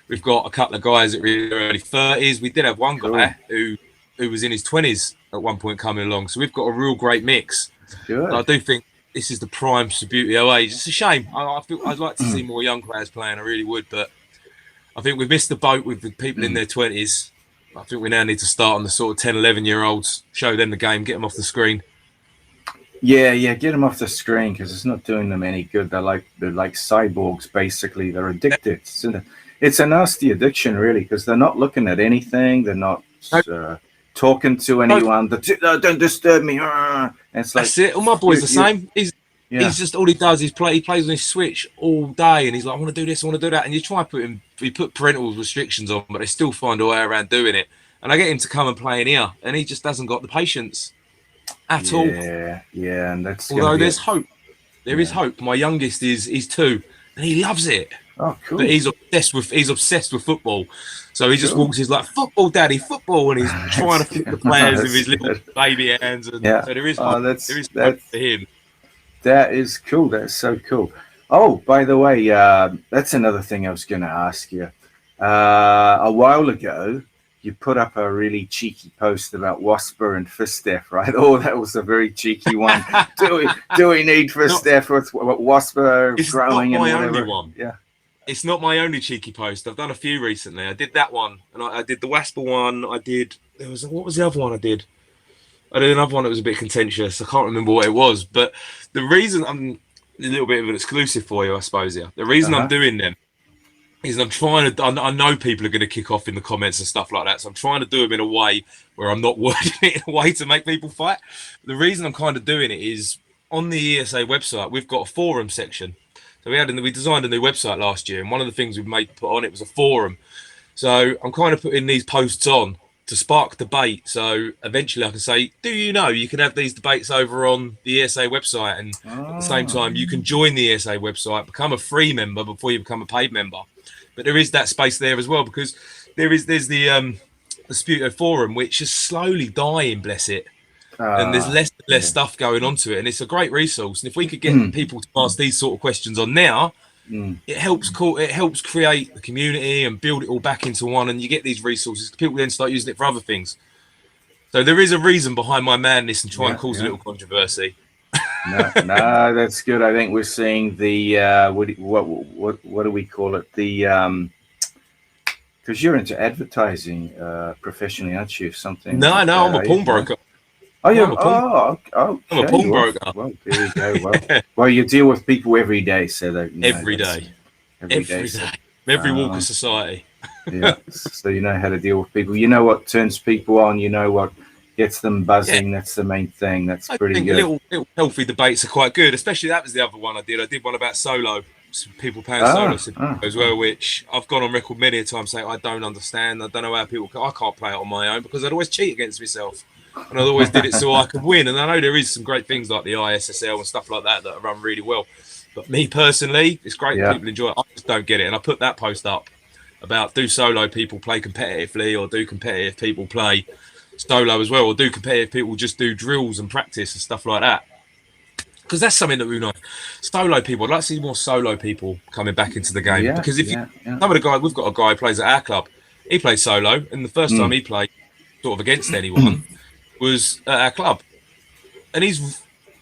We've got a couple of guys that really early 30s. We did have one Cool. guy who was in his 20s at one point coming along. So we've got a real great mix. And I Good. do think this is the prime Subbuteo age. It's a shame. I feel I'd like to see more young players playing. I really would, but I think we've missed the boat with the people in their 20s. I think we now need to start on the sort of 10, 11-year-olds, show them the game, get them off the screen. Yeah, yeah. Get them off the screen because it's not doing them any good. They're like cyborgs, basically. They're addicted. It's a nasty addiction, really, because they're not looking at anything. They're not talking to anyone. Don't disturb me. It's like, That's it. All my boy's the you, same. yeah, He's just all he does is play. He plays on his Switch all day, and he's like, "I want to do this, I want to do that." And you try and put parental restrictions on, but they still find a way around doing it. And I get him to come and play in here, and he just doesn't got the patience at all. yeah, yeah, and that's gonna Although be there's it. hope. There is Yeah. hope. My youngest is 2, and he loves it. Oh, But cool. he's obsessed with football. So he just Cool. walks. He's like, "Football, daddy, football," and he's trying to flip the players with That's his little good. baby hands. And Yeah. so there is Oh, hope. that's There is hope that's for him. that is cool. That's so cool. Oh, by the way, that's another thing I was going to ask you. A while ago, you put up a really cheeky post about Wasper and fistf, right? Oh, that was a very cheeky one. Do we need fistf with Wasper It's not growing and my only whatever? one. Yeah. It's not my only cheeky post. I've done a few recently. I did that one, and I did the Wasper one. What was the other one I did? I did another one that was a bit contentious. I can't remember what it was, but the reason I'm a little bit of an exclusive for you, I suppose. Yeah, the reason I'm Uh-huh. doing them is I'm trying to. I know people are going to kick off in the comments and stuff like that, so I'm trying to do them in a way where I'm not wording it in a way to make people fight. The reason I'm kind of doing it is on the ESA website. We've got a forum section. So we designed a new website last year, and one of the things we made put on it was a forum. So I'm kind of putting these posts on to spark debate. So eventually I can say, do you know you can have these debates over on the ESA website, and at the same Oh, time you can join the ESA website, become a free member before you become a paid member. But there is that space there as well, because there's the Subbuteo forum, which is slowly dying, bless it. And there's less and less yeah. stuff going onto it, and it's a great resource. And if we could get people to ask these sort of questions on now, Mm. it helps create the community and build it all back into one, and you get these resources. People then start using it for other things. So there is a reason behind my madness and try and Yeah, cause a yeah. little controversy. No, no, that's good. I think we're seeing the what do we call it? The because you're into advertising professionally, aren't you? Something No, like no, that, I'm a are you? pawnbroker. Oh, No, you I'm a okay. pawnbroker. Well, there you go. Well, you deal with people every day, so that Every day, every day. every So, day, every walk of um, society. yeah, so you know how to deal with people. You know what turns people on. You know what gets them Yeah, buzzing. That's the main thing. That's I pretty think good. little healthy debates are quite good. Especially that was the other one I did. I did one about solo, people playing solo as well, which I've gone on record many a time saying I don't understand. I don't know how I can't play it on my own because I'd always cheat against myself, and I always did it so I could win. And I know there is some great things like the ISSL and stuff like that that are run really well. But me personally, it's great that Yeah. people enjoy it. I just don't get it. And I put that post up about, do solo people play competitively, or do competitive people play solo as well, or do competitive people just do drills and practice and stuff like that? Because that's something that we know. Solo people, I'd like to see more solo people coming back into the game. Yeah, Because yeah, yeah. some of the guys, we've got a guy who plays at our club. He played solo, and the first time he played sort of against anyone was at our club. And he's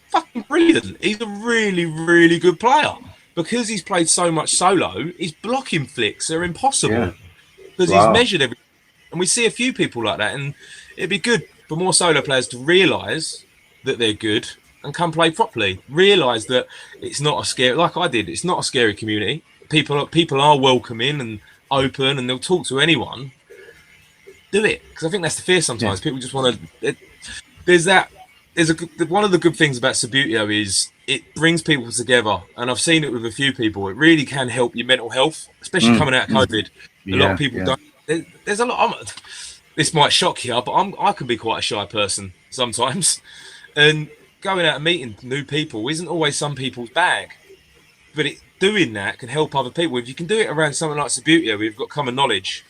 fucking brilliant. He's a really, really good player. because he's played so much solo, his blocking flicks are impossible because Wow. he's measured everything. And we see a few people like that, and it'd be good for more solo players to realise that they're good and come play properly. Realise that it's not a scary, like I did, it's not a scary community. People are welcoming and open, and they'll talk to anyone. Do it, because I think that's the fear sometimes. People just want to. One of the good things about Subbuteo is it brings people together, and I've seen it with a few people. It really can help your mental health, especially coming out of COVID. A lot of people don't. There's a lot. This might shock you, but I can be quite a shy person sometimes, and going out and meeting new people isn't always some people's bag. But doing that can help other people. If you can do it around something like Subbuteo, where you've got common knowledge,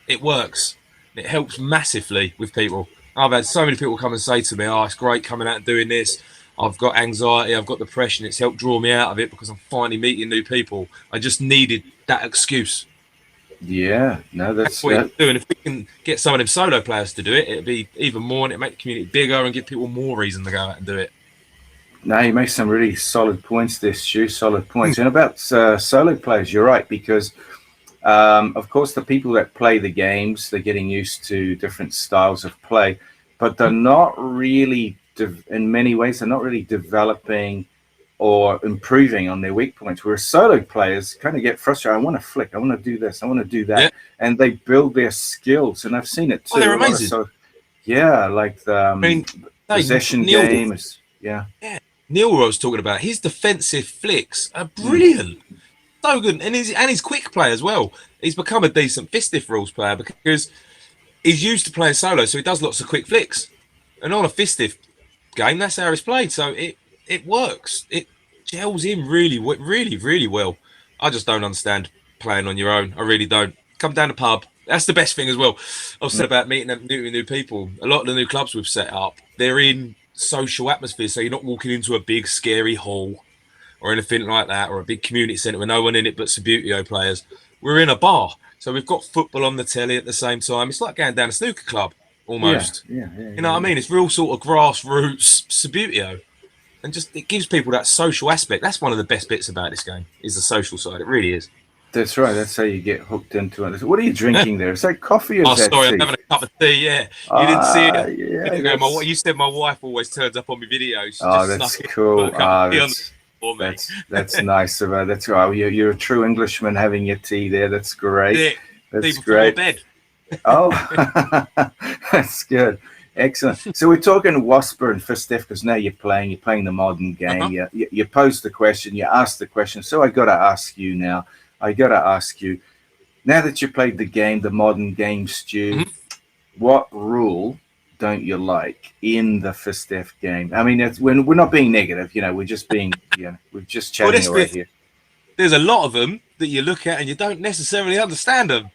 it works. It helps massively with people. I've had so many people come and say to me, "Oh, it's great coming out and doing this. I've got anxiety, I've got depression. It's helped draw me out of it because I'm finally meeting new people. I just needed that excuse." Yeah, no, that's what you're doing. If we can get some of them solo players to do it, it'd be even more, and it'd make the community bigger and give people more reason to go out and do it. No, you make some really solid points there, Stu. Solid points. And about solo players, you're right, because of course the people that play the games, they're getting used to different styles of play, but they're not really, in many ways, they're not really developing or improving on their weak points. Whereas solo players kind of get frustrated. I want to flick, I want to do this, I want to do that, and they build their skills. And I've seen it too. Oh, they're amazing. So, yeah, like the possession game is, yeah. Neil was talking about his defensive flicks are brilliant, so good, and he's quick play as well. He's become a decent fistf rules player because he's used to playing solo, so he does lots of quick flicks. And on a fistf game, that's how it's played. So it works. It gels in really, really well. I just don't understand playing on your own. I really don't. Come down the pub. That's the best thing as well. I've said about meeting new people. A lot of the new clubs we've set up, they're in social atmosphere, so you're not walking into a big scary hall or anything like that, or a big community centre with no one in it but Subbuteo players. We're in a bar, so we've got football on the telly at the same time. It's like going down a snooker club almost. You know what I mean? It's real sort of grassroots Subbuteo, and just it gives people that social aspect. That's one of the best bits about this game, is the social side. It really is. That's right. That's how you get hooked into it. What are you drinking there? Is that coffee or is that sorry, tea? I'm having a cup of tea, yeah. You didn't see it. Yeah, you said my wife always turns up on my videos. That's cool. That's nice of her. That's right. You're a true Englishman having your tea there. That's great. Yeah, that's great. Bed. Oh, that's good. Excellent. So we're talking Wasper and fistf because now you're playing the modern game. You posed the question, you asked the question. So I got to ask you now. Now that you played the game, the modern game, Stu, what rule don't you like in the fistf game? I mean, we're not being negative, we're just being, we're just chatting away here. There's a lot of them that you look at and you don't necessarily understand them.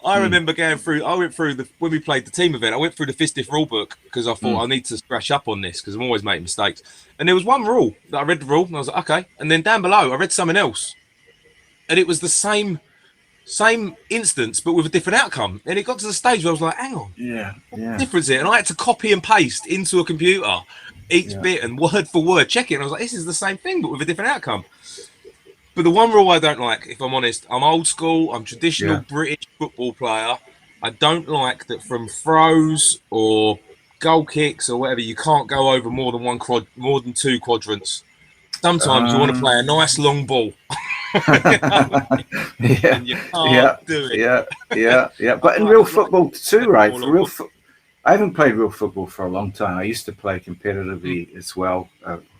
I remember when we played the team event, I went through the fistf rule book because I thought I need to scratch up on this because I'm always making mistakes. And there was one rule that I read the rule and I was like, okay. And then down below, I read something else. And it was the same instance, but with a different outcome. And it got to the stage where I was like, hang on. What difference is it? And I had to copy and paste into a computer each bit and word for word check it. And I was like, this is the same thing, but with a different outcome. But the one rule I don't like, if I'm honest, I'm old school, I'm traditional British football player. I don't like that from throws or goal kicks or whatever, you can't go over more than two quadrants. Sometimes you want to play a nice long ball. And you can't do it. But in real football too, right? I haven't played real football for a long time. I used to play competitively as well,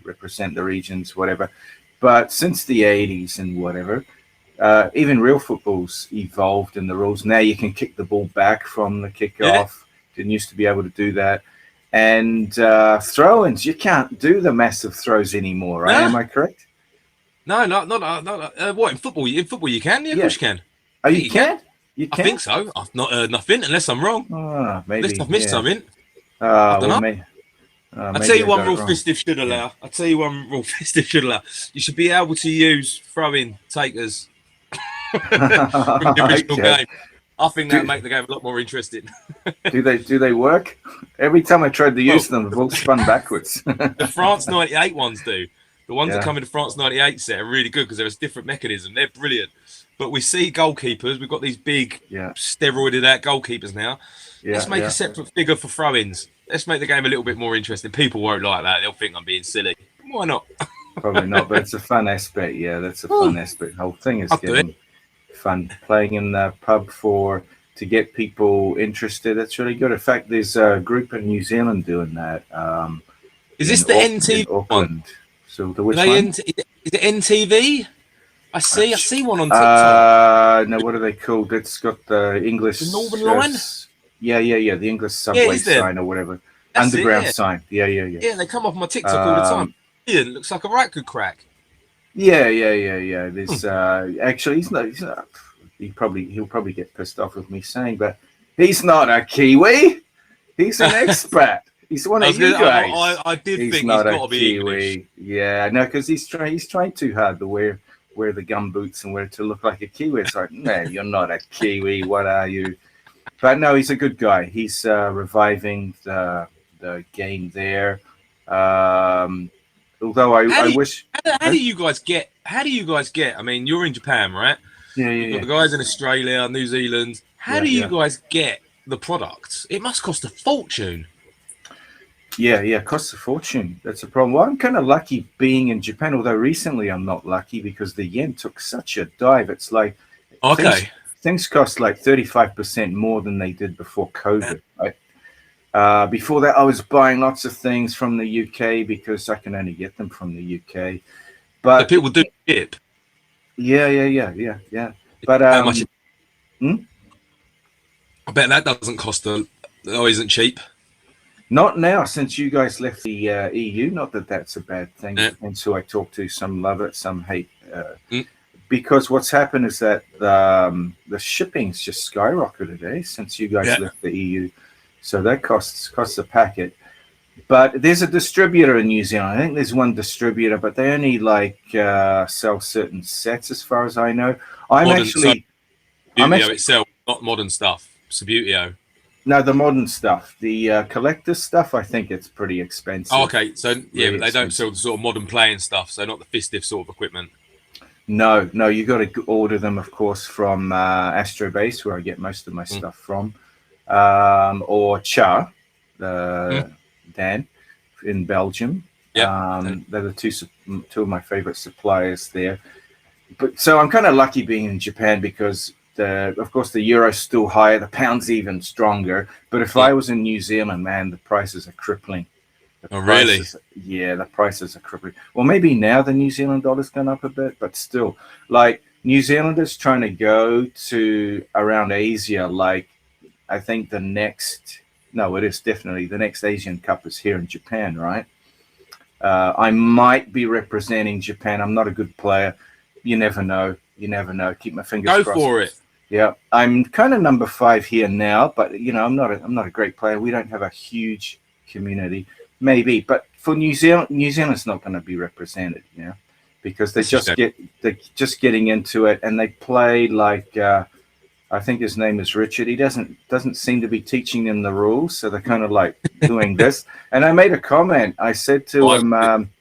represent the regions, whatever. But since the 80s and whatever, even real football's evolved in the rules. Now you can kick the ball back from the kickoff. Didn't used to be able to do that. And throw-ins, you can't do the massive throws anymore, right? Am I correct? No, not what, in football? In football you can? Yeah, of course you can. Oh, you can? You can? I think so. I've not heard nothing, unless I'm wrong. Maybe. Unless I've missed something. I don't know. I'll tell you one rule fistf should allow. You should be able to use throw-in takers from the original game. I think that would make the game a lot more interesting. Do they work? Every time I tried to use them, the ball spun backwards. The France '98 ones do. The ones that Yeah. come in the France 98 set are really good because there's a different mechanism. They're brilliant. But we see goalkeepers. We've got these big Yeah. steroided out goalkeepers now. Let's Yeah. make a separate figure for throw-ins. Let's make the game a little bit more interesting. People won't like that. They'll think I'm being silly. Why not? Probably not, but it's a fun aspect. Yeah, that's a fun aspect. The whole thing is I'll do it. getting fun. Playing in the pub to get people interested. That's really good. In fact, there's a group in New Zealand doing that. Is this the NTV in Auckland? one? So the which one? Is it NTV? I see one on TikTok. No, what are they called? It's got the English. The Northern Line? Yeah. The English subway sign or whatever. That's Underground it, yeah. sign. Yeah. Yeah, they come off my TikTok all the time. Ian looks like a right good crack. Yeah. There's actually he's not. He'll probably get pissed off with me saying, but he's not a Kiwi. He's an expat. He's one of you guys. I did he's think not he's got to a be Kiwi. English. Yeah, no, because he's trying too hard to wear the gum boots and wear to look like a Kiwi. It's like, no, you're not a Kiwi. What are you? But no, he's a good guy. He's reviving the game there. Although I wish. How do you guys get? I mean, you're in Japan, right? Yeah. You've got the guys in Australia, New Zealand. How do you guys get the products? It must cost a fortune. Yeah, it costs a fortune. That's a problem. Well, I'm kind of lucky being in Japan, although recently I'm not lucky because the yen took such a dive. It's like things cost like 35% more than they did before COVID. Right? Before that, I was buying lots of things from the UK because I can only get them from the UK. But the people do ship. Yeah. But how much? I bet that doesn't cost isn't cheap. Not now, since you guys left the EU. Not that that's a bad thing. And so I talk to, some love it, some hate. Because what's happened is that the shipping's just skyrocketed, since you guys left the EU. So that costs a packet. But there's a distributor in New Zealand. I think there's one distributor, but they only sell certain sets, as far as I know. Subbuteo itself, not modern stuff. Subbuteo. No, the modern stuff, the collector stuff. I think it's pretty expensive. Oh, okay, so really but they don't sell the sort of modern playing stuff, so not the fistf sort of equipment. No, you got to order them, of course, from Astrobase, where I get most of my stuff from, or Cha, Dan, in Belgium. They're the two of my favorite suppliers there. But so I'm kind of lucky being in Japan because, of course, the euro's still higher, the pound's even stronger. But if I was in New Zealand, man, the prices are crippling. Really? Yeah, the prices are crippling. Well, maybe now the New Zealand dollar's gone up a bit, but still, New Zealanders trying to go to around Asia, I think it is definitely the next Asian Cup is here in Japan, right? I might be representing Japan. I'm not a good player. You never know. Keep my fingers crossed. Go for it. Yeah, I'm kind of number 5 here now, but I'm not a great player. We don't have a huge community, maybe, but for New Zealand's not going to be represented, because they're just getting into it, and they play I think his name is Richard. He doesn't seem to be teaching them the rules, so they're kind of doing this. And I made a comment. I said to him,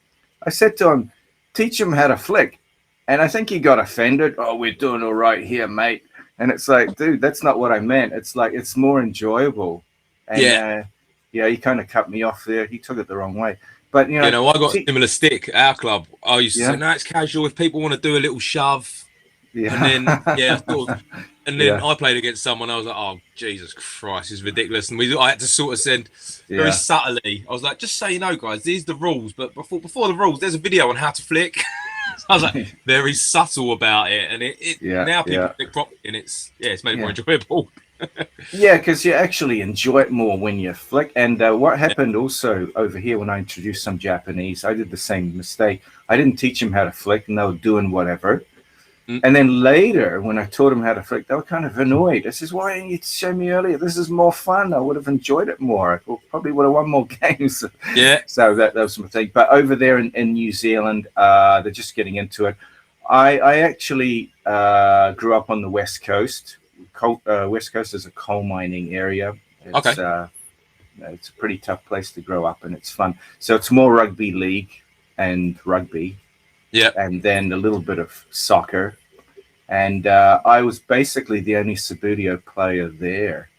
teach him how to flick. And I think he got offended. Oh, we're doing all right here, mate. And it's like, dude, that's not what I meant. It's it's more enjoyable. And he kind of cut me off there. He took it the wrong way. But I got a similar stick at our club. I used to say, no, it's casual. If people want to do a little shove, and then I played against someone. I was like, oh, Jesus Christ, this is ridiculous. And I had to sort of send very subtly. I was like, just so you know, guys, these are the rules. But before the rules, there's a video on how to flick. So I was like, very subtle about it, and now people flick properly, and it's made it more enjoyable. Yeah, because you actually enjoy it more when you flick. And what happened also over here when I introduced some Japanese, I did the same mistake. I didn't teach them how to flick, and they were doing whatever. And then later, when I taught them how to flick, they were kind of annoyed. I says, why didn't you show me earlier? This is more fun. I would have enjoyed it more. I probably would have won more games. Yeah. So that was my thing. But over there in New Zealand, they're just getting into it. I actually grew up on the West Coast. West Coast is a coal mining area. It's a pretty tough place to grow up, and it's fun. So it's more rugby league. and rugby, Yeah. and then a little bit of soccer. And I was basically the only Subbuteo player there.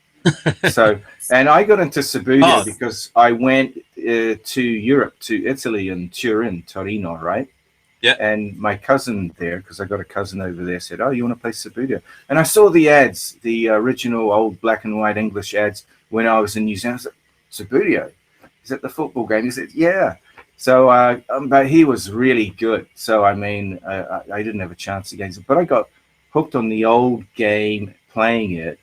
So, and I got into Subbuteo because I went to Europe, to Italy and Turin, Torino, right? Yeah. And my cousin there, because I got a cousin over there, said, "Oh, you want to play Subbuteo?" And I saw the ads, the original old black and white English ads when I was in New Zealand. I said, "Subbuteo? Is it the football game?" He said, "Yeah." So, but he was really good. So, I mean, I didn't have a chance against him, but I got hooked on the old game, playing it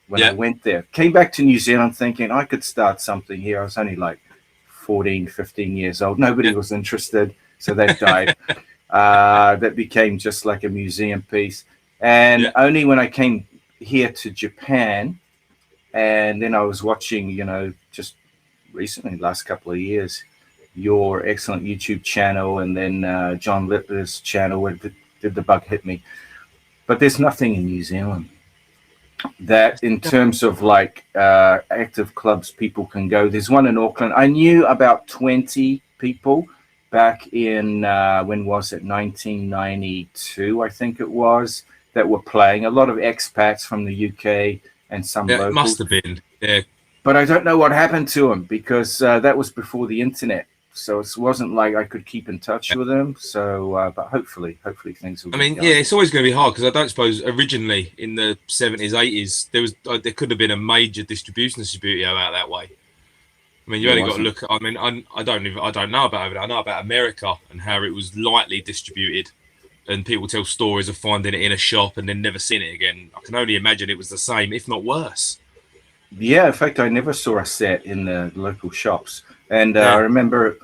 when I went there. Came back to New Zealand thinking I could start something here. I was only like 14, 15 years old. Nobody was interested. So that died. That became just like a museum piece. And only when I came here to Japan, and then I was watching, you know, just recently, last couple of years, your excellent YouTube channel, and then John Littler's channel, where did the bug hit me. But there's nothing in New Zealand that, in terms of like active clubs people can go. There's one in Auckland. I knew about 20 people back in, when was it, 1992, I think it was, that were playing. A lot of expats from the UK and some locals. It must have been, yeah. But I don't know what happened to them, because that was before the internet. So it wasn't like I could keep in touch with them. So, but hopefully things will. I mean, yeah, it's always going to be hard, because I don't suppose originally in the 70s, 80s, there could have been a major distribution of Subbuteo out that way. I mean, you only got to look at. I mean, I don't know about it. I know about America and how it was lightly distributed, and people tell stories of finding it in a shop and then never seeing it again. I can only imagine it was the same, if not worse. Yeah, in fact, I never saw a set in the local shops, and I remember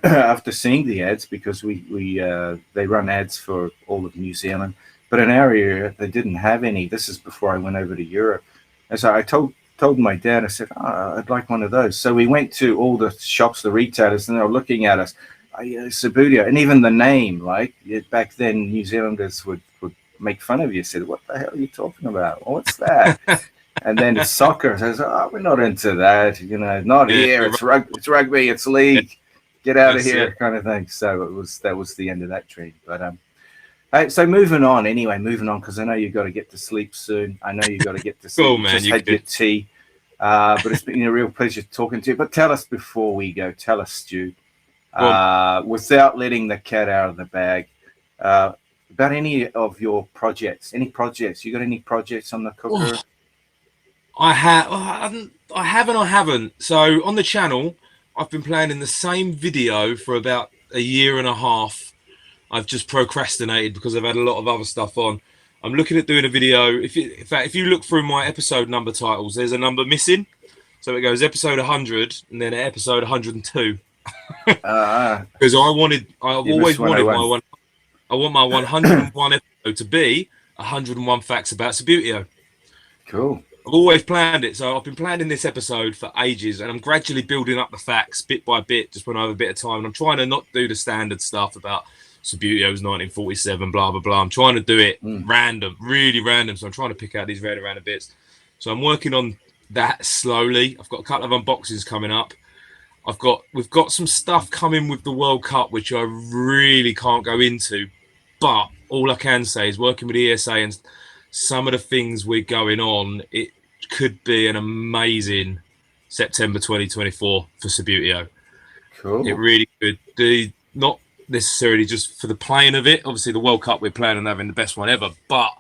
after seeing the ads, because they run ads for all of New Zealand, but in our area they didn't have any. This is before I went over to Europe, and so I told my dad, I said, I'd like one of those. So we went to all the shops, the retailers, and they were looking at us, Subbuteo, and even the name, like back then New Zealanders would make fun of you, said, "What the hell are you talking about? What's that?" And then it's soccer. So I said, we're not into that, you know, not here. It's rugby, it's league. Get out of here, kind of thing. So that was the end of that dream. But so moving on, because I know you've got to get to sleep soon. I know you've got to get to sleep. Cool, man. Just had your tea. But it's been a real pleasure talking to you. But tell us before we go, Stu, without letting the cat out of the bag, about any of your projects. Any projects? You got any projects on the cooker? I haven't. So on the channel, I've been planning the same video for about a year and a half. I've just procrastinated because I've had a lot of other stuff on. I'm looking at doing a video. In fact, if you look through my episode number titles, there's a number missing. So it goes episode 100 and then episode 102. Because I want my 101 episode to be 101 facts about Subbuteo. Cool. I've always planned it. So I've been planning this episode for ages, and I'm gradually building up the facts bit by bit, just when I have a bit of time. And I'm trying to not do the standard stuff about Subbuteo's 1947, blah, blah, blah. I'm trying to do it random, really random. So I'm trying to pick out these very random bits. So I'm working on that slowly. I've got a couple of unboxings coming up. We've got some stuff coming with the World Cup, which I really can't go into. But all I can say is, working with ESA and some of the things we're going on, it could be an amazing September 2024 for Subbuteo. Cool. It really could. Not necessarily just for the playing of it. Obviously, the World Cup, we're planning on having the best one ever. But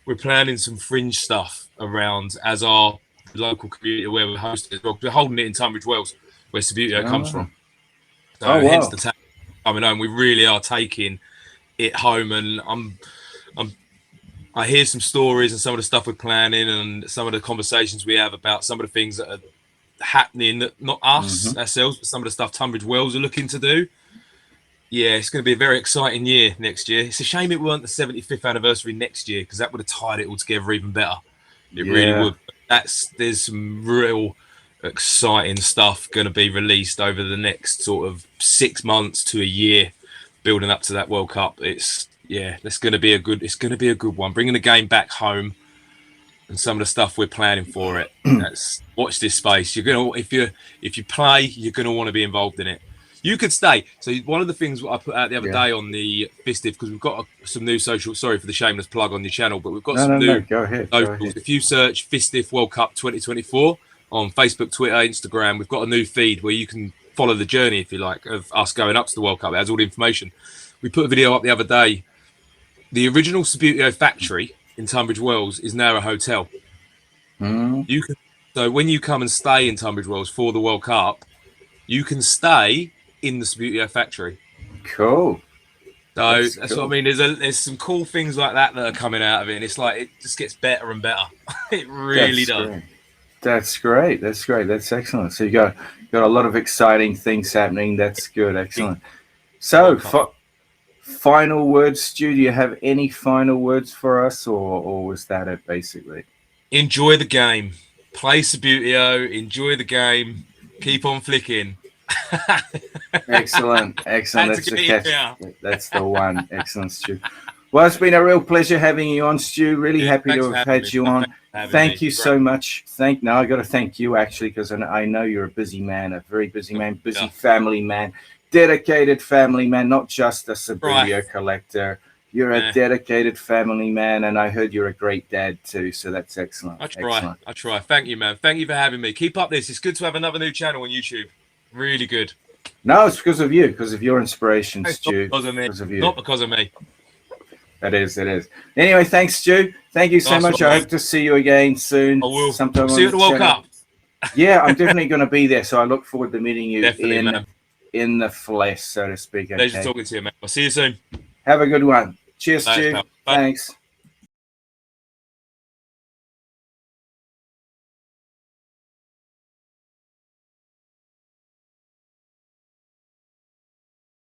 we're planning some fringe stuff around as our local community where we're hosting as well. We're holding it in Tunbridge Wells, where Subbuteo comes from. So hence the tag coming home. We really are taking it home, and I hear some stories and some of the stuff we're planning and some of the conversations we have about some of the things that are happening, that not us ourselves, but some of the stuff Tunbridge Wells are looking to do. Yeah, it's going to be a very exciting year next year. It's a shame it weren't the 75th anniversary next year, because that would have tied it all together even better. It really would. There's some real exciting stuff going to be released over the next sort of 6 months to a year, building up to that World Cup. It's going to be a good one. Bringing the game back home and some of the stuff we're planning for it. Watch this space. You're gonna, if you play, you're gonna want to be involved in it. You could stay. So one of the things I put out the other Yeah. day on the fistf, because we've got some new social. Sorry for the shameless plug on your channel, but we've got No, some no, new no. Go ahead. Go socials. ahead. If you search fistf World Cup 2024 on Facebook, Twitter, Instagram, we've got a new feed where you can follow the journey, if you like, of us going up to the World Cup. It has all the information. We put a video up the other day. The original Subbuteo factory in Tunbridge Wells is now a hotel. You can, so when you come and stay in Tunbridge Wells for the World Cup, you can stay in the Subbuteo factory. Cool. So That's that's cool. what I mean. There's some cool things like that are coming out of it, and it's like it just gets better and better. It really does. Great. That's great. That's great. That's excellent. So you got a lot of exciting things happening. That's good. Excellent. So final words, Stu. Do you have any final words for us, or was that it basically? Enjoy the game. Play Subbuteo. Enjoy the game. Keep on flicking. Excellent. Excellent. That's the catch. That's the one. Excellent, Stu. Well, it's been a real pleasure having you on, Stu. Really happy to have had you on. Thank you so much. I got to thank you actually, because I know you're a busy man, a very busy man, busy family man, dedicated family man, not just a Subbuteo collector. You're a dedicated family man, and I heard you're a great dad too. So that's excellent. I try. Thank you, man. Thank you for having me. Keep up this. It's good to have another new channel on YouTube. Really good. No, it's because of you, because of your inspiration, Stu. Not because of me. Because of you. Not because of me. It is. Anyway, thanks, Stu. Thank you so much. I hope to see you again soon. I will. Sometime See you at the World Cup. Yeah, I'm definitely going to be there. So I look forward to meeting you man. in the flesh, so to speak. Pleasure talking to you, man. I'll see you soon. Have a good one. Cheers, Stu. Thanks.